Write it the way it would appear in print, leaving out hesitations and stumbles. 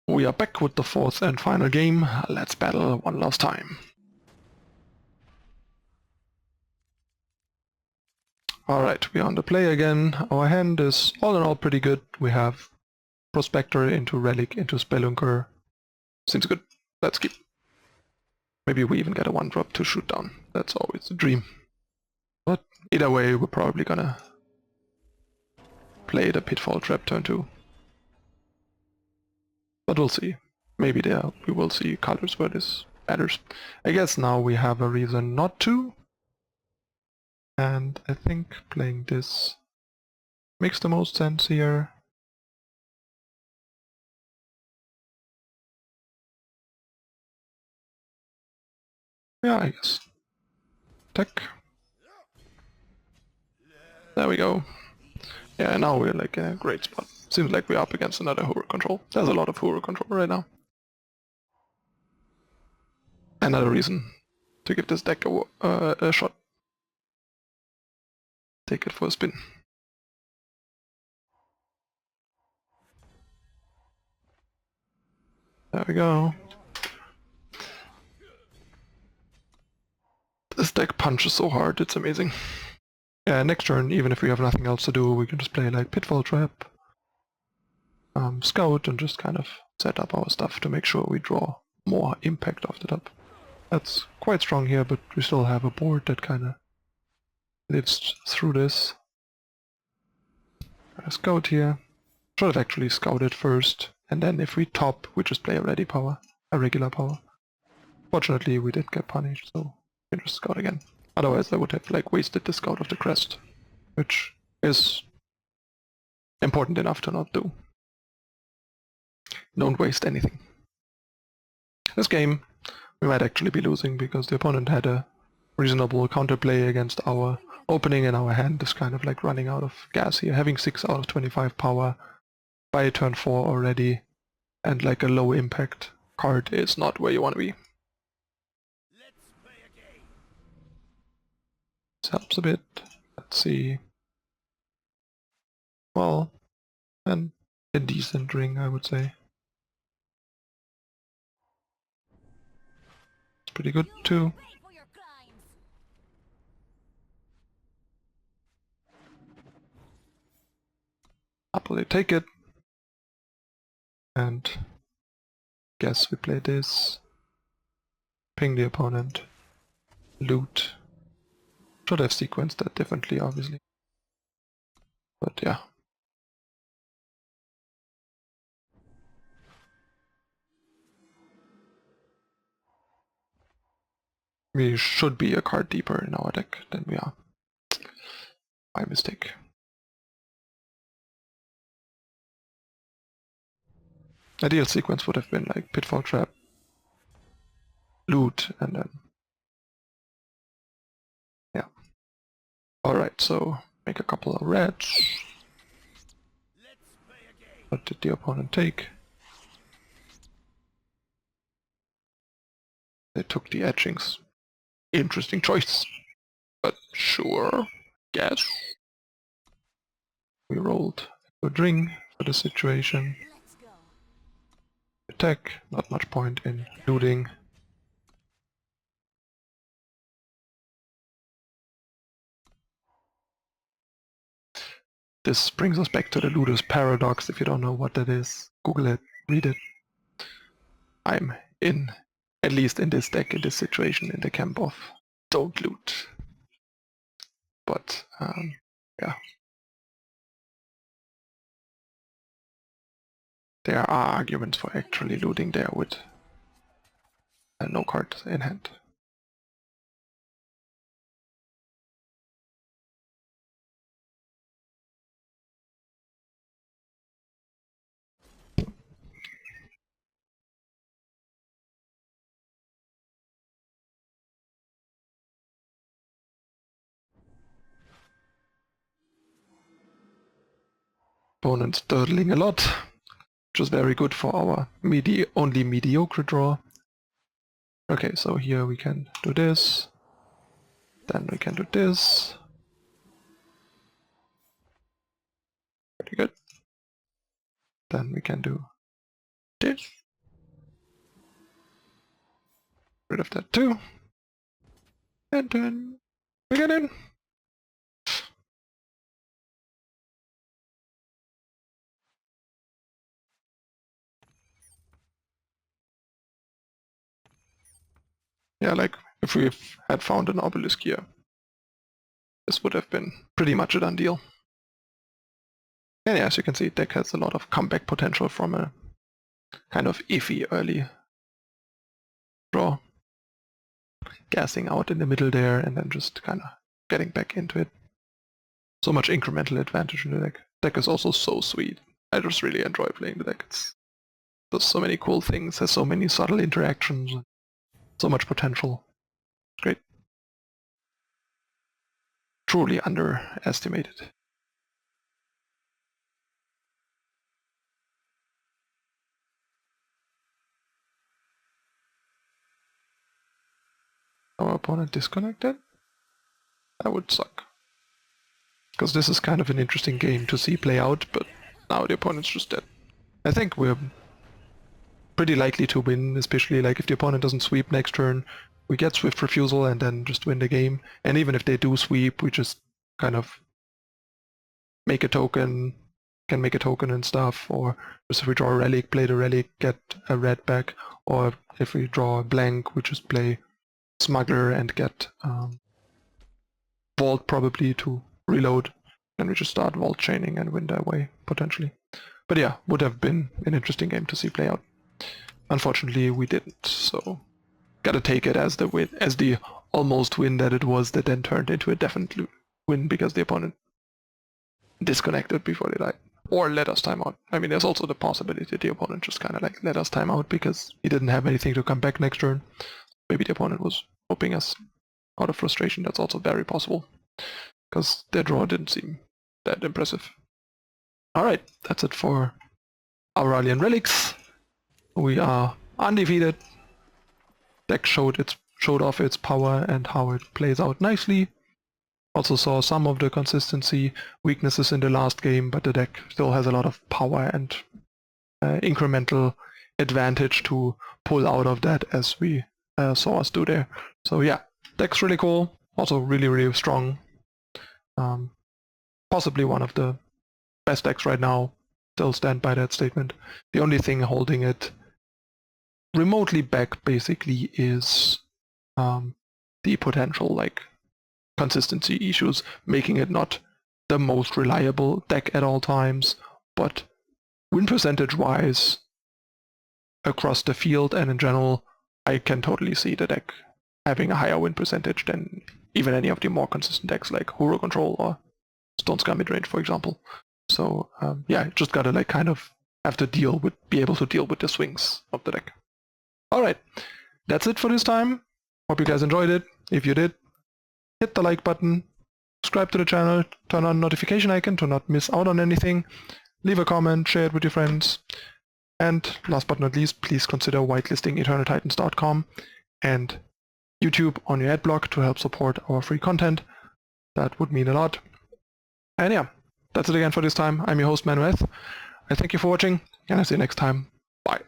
We are back with the fourth and final game. Let's battle one last time. Alright, we are on the play again. Our hand is all in all pretty good. We have Prospector into Relic into Spelunker. Seems good. Let's keep. Maybe we even get a 1-drop to shoot down. That's always the dream. But either way, we're probably gonna play the Pitfall trap turn 2. But we'll see. Maybe there we will see colors where this matters. I guess now we have a reason not to. And I think playing this makes the most sense here. Yeah, I guess. Tech. There we go. Yeah, now we're like in a great spot. Seems like we're up against another horror control. There's a lot of horror control right now. Another reason to give this deck a shot. Take it for a spin. There we go. This deck punches so hard, it's amazing. Yeah, next turn, even if we have nothing else to do, we can just play like Pitfall Trap, Scout, and just kind of set up our stuff to make sure we draw more impact off the top. That's quite strong here, but we still have a board that kind of lives through this. Scout here. Should have actually scouted first, and then if we top, we just play a ready power, a regular power. Fortunately, we did get punished, so we can just scout again. Otherwise, I would have like wasted the scout of the Crest, which is important enough to not do. Don't waste anything. This game, we might actually be losing because the opponent had a reasonable counterplay against our opening, and our hand is kind of like running out of gas here. Having 6 out of 25 power by turn 4 already, and like a low impact card is not where you want to be. This helps a bit. Let's see. Well, and a decent ring, I would say. It's pretty good too. Happily take it. And guess we play this. Ping the opponent. Loot. Should have sequenced that differently, obviously. But yeah. We should be a card deeper in our deck than we are. My mistake. Ideal sequence would have been like Pitfall Trap, Loot, and then... yeah. Alright, so make a couple of reds. What did the opponent take? They took the etchings. Interesting choice. But sure, guess. We rolled a good ring for the situation. Attack, not much point in looting. This brings us back to the Looter's Paradox. If you don't know what that is, Google it, read it. I'm in, at least in this deck, in this situation, in the camp of don't loot. But, yeah. There are arguments for actually looting there with no card in hand. Opponent's dirtling a lot, which is very good for our only mediocre draw. Okay, so here we can do this, then we can do this. Pretty good. Then we can do this. Rid of that too. And then we get in. Yeah, like if we had found an Obelisk here, this would have been pretty much a done deal. And yeah, as you can see, deck has a lot of comeback potential from a kind of iffy early draw. Gassing out in the middle there and then just kind of getting back into it. So much incremental advantage in the deck. Deck is also so sweet. I just really enjoy playing the deck. It does so many cool things, has so many subtle interactions, so much potential. Great. Truly underestimated. Our opponent disconnected? That would suck. Because this is kind of an interesting game to see play out, but now the opponent's just dead. I think we're pretty likely to win, especially like if the opponent doesn't sweep next turn, we get Swift Refusal and then just win the game. And even if they do sweep, we just kind of make a token, can make a token and stuff, or just if we draw a relic, play the relic, get a red back, or if we draw a blank, we just play Smuggler and get Vault probably to reload, and we just start Vault chaining and win that way, potentially. But yeah, would have been an interesting game to see play out. Unfortunately, we didn't, so gotta take it as the win, as the almost win that it was, that then turned into a definite win because the opponent disconnected before they died. Or let us time out. I mean, there's also the possibility that the opponent just kind of like let us time out because he didn't have anything to come back next turn. Maybe the opponent was hoping us out of frustration. That's also very possible, because their draw didn't seem that impressive. Alright, that's it for Auralian Relics. We are undefeated. Deck showed off its power and how it plays out nicely. Also saw some of the consistency weaknesses in the last game, but the deck still has a lot of power and incremental advantage to pull out of that, as we saw us do there. So yeah, deck's really cool, also really, really strong. Possibly one of the best decks right now. Still stand by that statement. The only thing holding it remotely back basically is the potential like consistency issues, making it not the most reliable deck at all times, but win percentage wise across the field and in general, I can totally see the deck having a higher win percentage than even any of the more consistent decks like Hero Control or Stone Sky Midrange, for example. So yeah, just gotta like kind of have to be able to deal with the swings of the deck. Alright, that's it for this time. Hope you guys enjoyed it. If you did, hit the like button, subscribe to the channel, turn on notification icon to not miss out on anything, leave a comment, share it with your friends, and last but not least, please consider whitelisting EternalTitans.com and YouTube on your adblock to help support our free content. That would mean a lot. And yeah, that's it again for this time. I'm your host ManuS. I thank you for watching, and I'll see you next time. Bye.